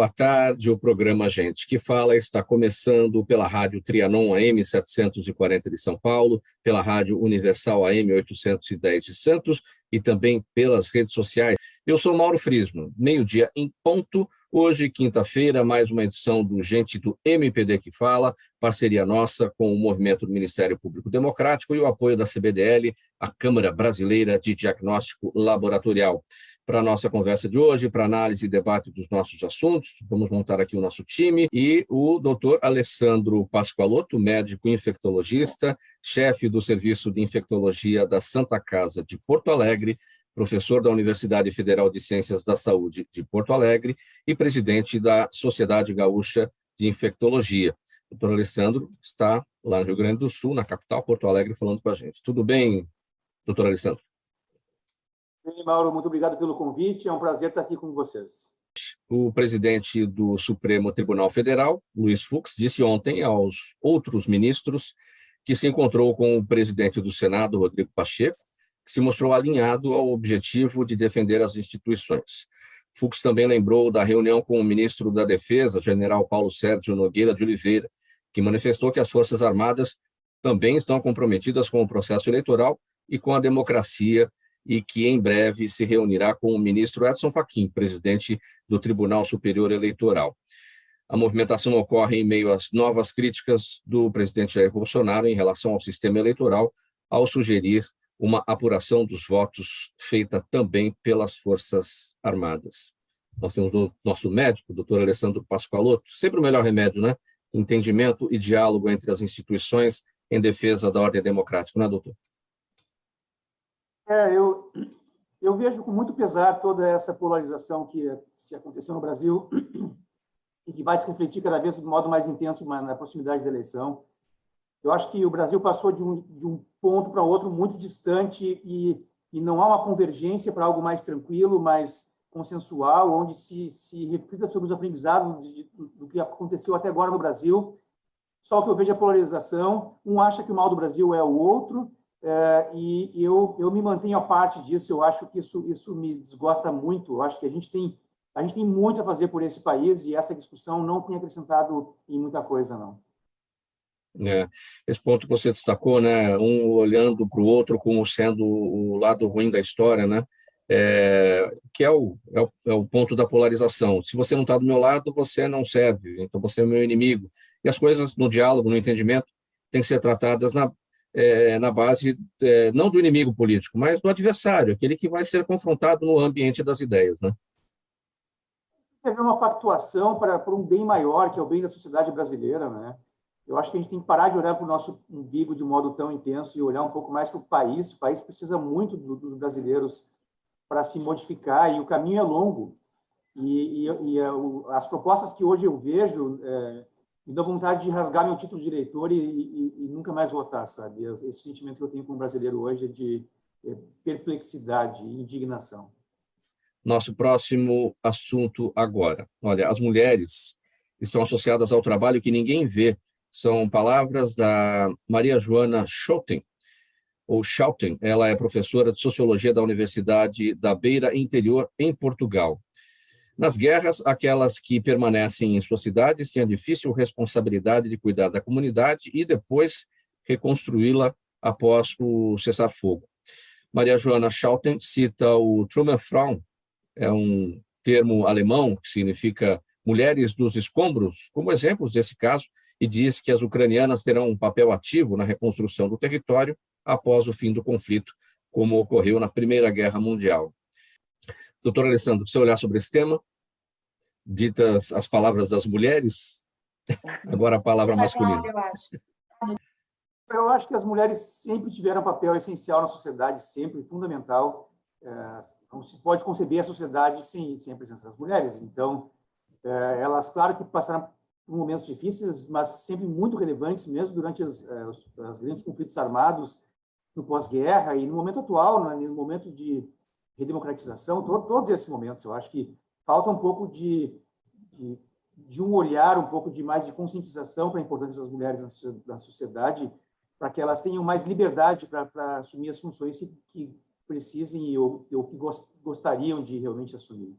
boa tarde. O programa Gente que Fala está começando pela Rádio Trianon AM 740 de São Paulo, pela Rádio Universal AM 810 de Santos e também pelas redes sociais. Eu sou Mauro Friesman, meio-dia em ponto. Hoje, quinta-feira, mais uma edição do Gente do MPD que Fala, parceria nossa com o Movimento do Ministério Público Democrático e o apoio da CBDL, a Câmara Brasileira de Diagnóstico Laboratorial. Para a nossa conversa de hoje, para análise e debate dos nossos assuntos, vamos montar aqui o nosso time e o doutor Alessandro Pascoalotto, médico infectologista, chefe do Serviço de Infectologia da Santa Casa de Porto Alegre, professor da Universidade Federal de Ciências da Saúde de Porto Alegre e presidente da Sociedade Gaúcha de Infectologia. O doutor Alessandro está lá no Rio Grande do Sul, na capital, Porto Alegre, falando com a gente. Tudo bem, doutor Alessandro? Bem, Mauro, muito obrigado pelo convite. É um prazer estar aqui com vocês. O presidente do Supremo Tribunal Federal, Luiz Fux, disse ontem aos outros ministros que se encontrou com o presidente do Senado, Rodrigo Pacheco, que se mostrou alinhado ao objetivo de defender as instituições. Fux também lembrou da reunião com o ministro da Defesa, general Paulo Sérgio Nogueira de Oliveira, que manifestou que as Forças Armadas também estão comprometidas com o processo eleitoral e com a democracia e que em breve se reunirá com o ministro Edson Fachin, presidente do Tribunal Superior Eleitoral. A movimentação ocorre em meio às novas críticas do presidente Jair Bolsonaro em relação ao sistema eleitoral, ao sugerir uma apuração dos votos feita também pelas Forças Armadas. Nós temos o nosso médico, o doutor Alessandro Pascoalotto, sempre o melhor remédio, né? Entendimento e diálogo entre as instituições em defesa da ordem democrática, não é, doutor? Eu vejo com muito pesar toda essa polarização que se aconteceu no Brasil e que vai se refletir cada vez de modo mais intenso na proximidade da eleição. Eu acho que o Brasil passou de um ponto para outro muito distante e não há uma convergência para algo mais tranquilo, mais consensual, onde se reflita sobre os aprendizados do que aconteceu até agora no Brasil. Só o que eu vejo é a polarização. Um acha que o mal do Brasil é o outro, e eu me mantenho à parte disso. Eu acho que isso me desgosta muito. Eu acho que a gente tem muito a fazer por esse país e essa discussão não tem acrescentado em muita coisa, não. Esse ponto que você destacou, né, um olhando para o outro como sendo o lado ruim da história, né, que é o ponto da polarização. Se você não está do meu lado, você não serve, então você é o meu inimigo. E as coisas no diálogo, no entendimento, têm que ser tratadas na base, não do inimigo político, mas do adversário, aquele que vai ser confrontado no ambiente das ideias, né? Deve haver uma pactuação para um bem maior, que é o bem da sociedade brasileira, né? Eu acho que a gente tem que parar de olhar para o nosso umbigo de modo tão intenso e olhar um pouco mais para o país. O país precisa muito dos brasileiros para se modificar, e o caminho é longo. As propostas que hoje eu vejo me dão vontade de rasgar meu título de eleitor e nunca mais votar, sabe? Esse sentimento que eu tenho como brasileiro hoje é de perplexidade e indignação. Nosso próximo assunto agora. Olha, as mulheres estão associadas ao trabalho que ninguém vê. São palavras da Maria Joana Schouten, ou Schouten. Ela é professora de Sociologia da Universidade da Beira Interior, em Portugal. Nas guerras, aquelas que permanecem em suas cidades têm a difícil responsabilidade de cuidar da comunidade e depois reconstruí-la após o cessar-fogo. Maria Joana Schouten cita o Trümmerfrauen, é um termo alemão que significa mulheres dos escombros, como exemplos desse caso, e diz que as ucranianas terão um papel ativo na reconstrução do território após o fim do conflito, como ocorreu na Primeira Guerra Mundial. Doutor Alessandro, se você olhar sobre esse tema, ditas as palavras das mulheres, agora a palavra masculina. Eu acho que as mulheres sempre tiveram um papel essencial na sociedade, sempre fundamental. Não se pode conceber a sociedade sem a presença das mulheres. Então, elas, claro que passaram por momentos difíceis, mas sempre muito relevantes, mesmo durante os grandes conflitos armados, no pós-guerra e no momento atual, no momento de redemocratização, todos esses momentos. Eu acho que falta um pouco de um olhar, um pouco de mais de conscientização para a importância das mulheres na sociedade, para que elas tenham mais liberdade para assumir as funções que precisem ou que gostariam de realmente assumir.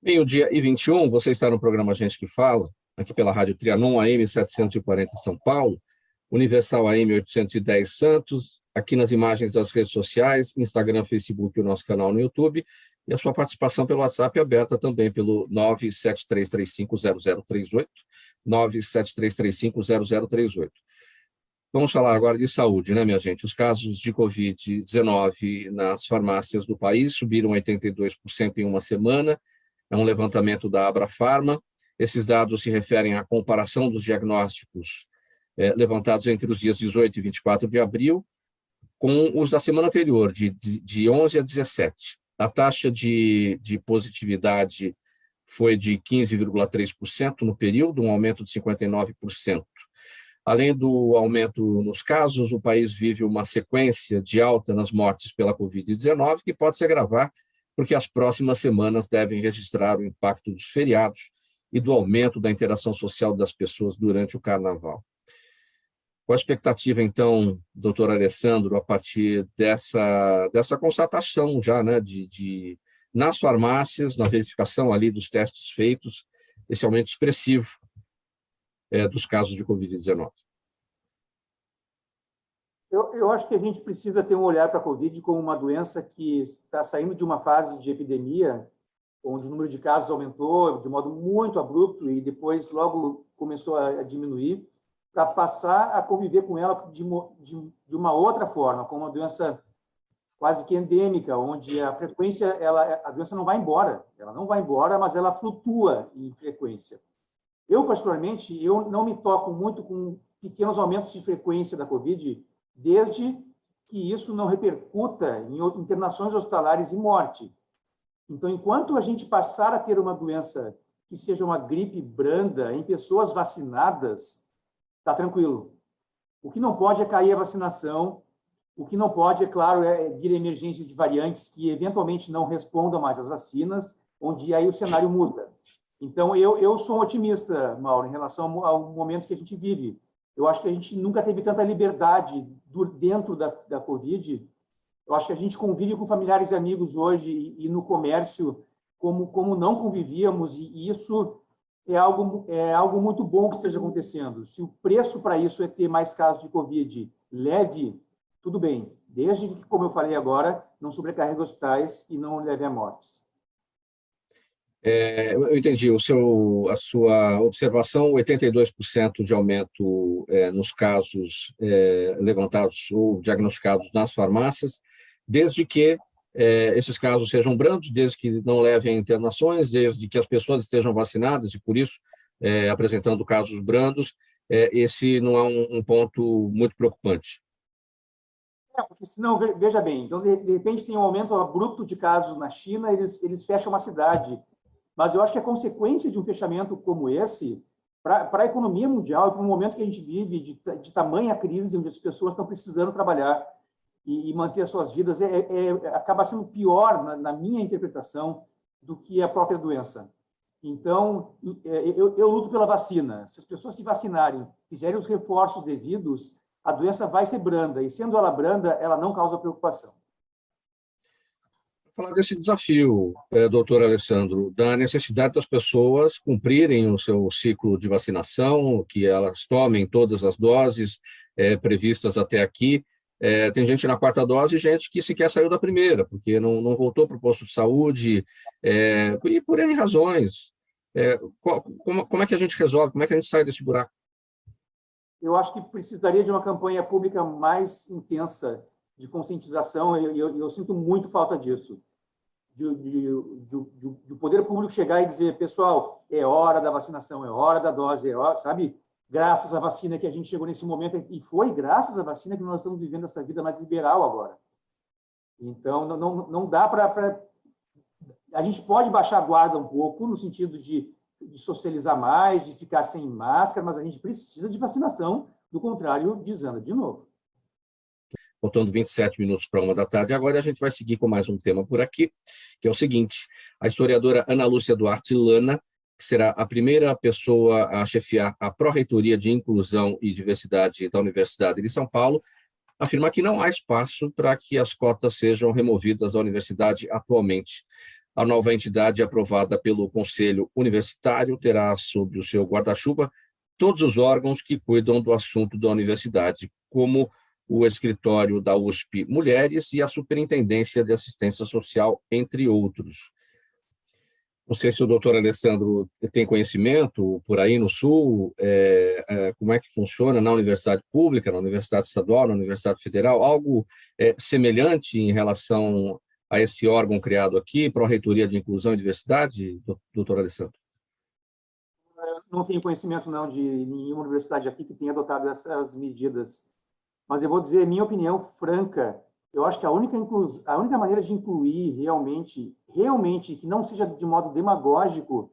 Meio-dia e 21, você está no programa Gente que Fala, aqui pela Rádio Trianon AM 740 São Paulo, Universal AM 810 Santos, aqui nas imagens das redes sociais, Instagram, Facebook e o nosso canal no YouTube, e a sua participação pelo WhatsApp é aberta também pelo 973350038, 973350038. Vamos falar agora de saúde, né, minha gente? Os casos de Covid-19 nas farmácias do país subiram 82% em uma semana. É um levantamento da Abrafarma. Esses dados se referem à comparação dos diagnósticos levantados entre os dias 18 e 24 de abril, com os da semana anterior, de 11 a 17. A taxa de positividade foi de 15,3% no período, um aumento de 59%. Além do aumento nos casos, o país vive uma sequência de alta nas mortes pela Covid-19, que pode se agravar porque as próximas semanas devem registrar o impacto dos feriados e do aumento da interação social das pessoas durante o Carnaval. Qual a expectativa, então, doutor Alessandro, a partir dessa constatação já, né, nas farmácias, na verificação ali dos testes feitos, esse aumento expressivo dos casos de Covid-19? Eu acho que a gente precisa ter um olhar para a Covid como uma doença que está saindo de uma fase de epidemia, onde o número de casos aumentou de modo muito abrupto e depois logo começou a diminuir, para passar a conviver com ela de uma outra forma, como uma doença quase que endêmica, onde a frequência, a doença não vai embora. Ela não vai embora, mas ela flutua em frequência. Eu, particularmente, eu não me toco muito com pequenos aumentos de frequência da Covid, desde que isso não repercuta em internações hospitalares e morte. Então, enquanto a gente passar a ter uma doença que seja uma gripe branda em pessoas vacinadas, está tranquilo. O que não pode é cair a vacinação, o que não pode, é claro, é vir a emergência de variantes que eventualmente não respondam mais às vacinas, onde aí o cenário muda. Então, eu sou um otimista, Mauro, em relação ao momento que a gente vive. Eu acho que a gente nunca teve tanta liberdade dentro da Covid. Eu acho que a gente convive com familiares e amigos hoje e no comércio como não convivíamos, e isso é algo muito bom que esteja acontecendo. Se o preço para isso é ter mais casos de Covid leve, tudo bem, desde que, como eu falei agora, não sobrecarregue hospitais e não leve a mortes. Eu entendi a sua observação, 82% de aumento nos casos levantados ou diagnosticados nas farmácias, desde que esses casos sejam brandos, desde que não levem a internações, desde que as pessoas estejam vacinadas e, por isso, apresentando casos brandos, esse não é um ponto muito preocupante. Porque senão, veja bem, então, de repente tem um aumento abrupto de casos na China, eles fecham uma cidade. Mas eu acho que a consequência de um fechamento como esse, para a economia mundial, para o momento que a gente vive, de tamanha crise, onde as pessoas estão precisando trabalhar e manter as suas vidas, acaba sendo pior, na minha interpretação, do que a própria doença. Então, eu luto pela vacina. Se as pessoas se vacinarem, fizerem os reforços devidos, a doença vai ser branda, e sendo ela branda, ela não causa preocupação. Falar desse desafio, doutor Alessandro, da necessidade das pessoas cumprirem o seu ciclo de vacinação, que elas tomem todas as doses previstas até aqui. Tem gente na quarta dose e gente que sequer saiu da primeira, porque não voltou para o posto de saúde, e por N razões. Como é que a gente resolve? Como é que a gente sai desse buraco? Eu acho que precisaria de uma campanha pública mais intensa de conscientização, e eu sinto muito falta disso. De poder público chegar e dizer, pessoal, é hora da vacinação, é hora da dose, é hora, sabe? Graças à vacina que a gente chegou nesse momento, e foi graças à vacina que nós estamos vivendo essa vida mais liberal agora. Então, não dá para... A gente pode baixar a guarda um pouco, no sentido de socializar mais, de ficar sem máscara, mas a gente precisa de vacinação, do contrário, desanda de novo. Faltando 27 minutos para 1 da tarde. Agora a gente vai seguir com mais um tema por aqui, que é o seguinte: a historiadora Ana Lúcia Duarte Lana, que será a primeira pessoa a chefiar a Pró-Reitoria de Inclusão e Diversidade da Universidade de São Paulo, afirma que não há espaço para que as cotas sejam removidas da universidade atualmente. A nova entidade, aprovada pelo Conselho Universitário, terá sob o seu guarda-chuva todos os órgãos que cuidam do assunto da universidade, como o Escritório da USP Mulheres e a Superintendência de Assistência Social, entre outros. Não sei se o doutor Alessandro tem conhecimento por aí no Sul, como é que funciona na universidade pública, na universidade estadual, na universidade federal, algo semelhante em relação a esse órgão criado aqui, Pró-Reitoria de Inclusão e Diversidade, doutor Alessandro? Não tenho conhecimento, não, de nenhuma universidade aqui que tenha adotado essas medidas. Mas eu vou dizer, minha opinião franca, eu acho que a única maneira de incluir realmente, que não seja de modo demagógico,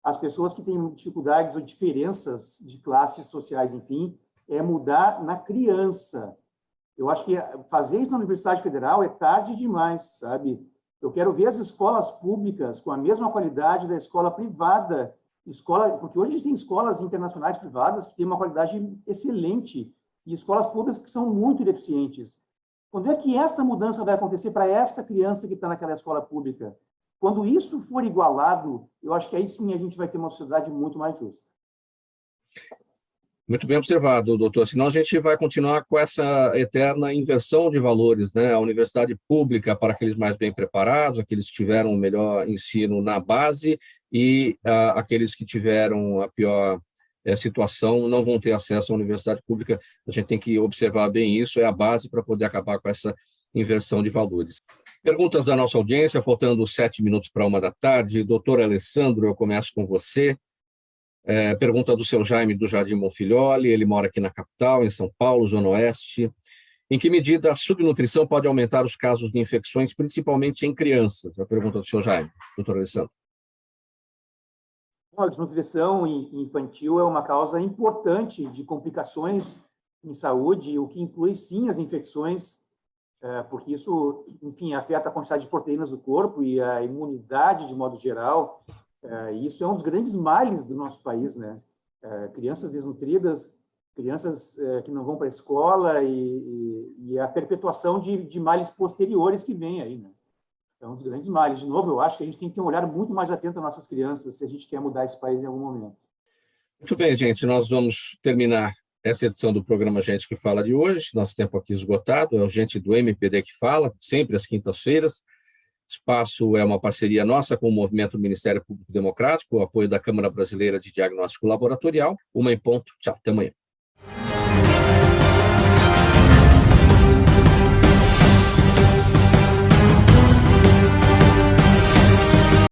as pessoas que têm dificuldades ou diferenças de classes sociais, enfim, é mudar na criança. Eu acho que fazer isso na Universidade Federal é tarde demais, sabe? Eu quero ver as escolas públicas com a mesma qualidade da escola privada, porque hoje a gente tem escolas internacionais privadas que têm uma qualidade excelente e escolas públicas que são muito deficientes. Quando é que essa mudança vai acontecer para essa criança que está naquela escola pública? Quando isso for igualado, eu acho que aí sim a gente vai ter uma sociedade muito mais justa. Muito bem observado, doutor. Senão a gente vai continuar com essa eterna inversão de valores, né? A universidade pública para aqueles mais bem preparados, aqueles que tiveram o melhor ensino na base e aqueles que tiveram a pior situação não vão ter acesso à universidade pública. A gente tem que observar bem isso, é a base para poder acabar com essa inversão de valores. Perguntas da nossa audiência, faltando 7 minutos para 13h. Doutor Alessandro, eu começo com você. Pergunta do seu Jaime do Jardim Monfilholi, ele mora aqui na capital, em São Paulo, Zona Oeste. Em que medida a subnutrição pode aumentar os casos de infecções, principalmente em crianças? A pergunta do seu Jaime, doutor Alessandro. A desnutrição infantil é uma causa importante de complicações em saúde, o que inclui, sim, as infecções, porque isso, enfim, afeta a quantidade de proteínas do corpo e a imunidade de modo geral. Isso é um dos grandes males do nosso país, né? Crianças desnutridas, crianças que não vão para a escola e a perpetuação de males posteriores que vem aí, né? É um dos grandes males. De novo, eu acho que a gente tem que ter um olhar muito mais atento às nossas crianças se a gente quer mudar esse país em algum momento. Muito bem, gente. Nós vamos terminar essa edição do programa Gente que Fala de hoje. Nosso tempo aqui esgotado. É o Gente do MPD que fala, sempre às quintas-feiras. Espaço é uma parceria nossa com o Movimento Ministério Público Democrático, o apoio da Câmara Brasileira de Diagnóstico Laboratorial. 1h em ponto. Tchau, até amanhã.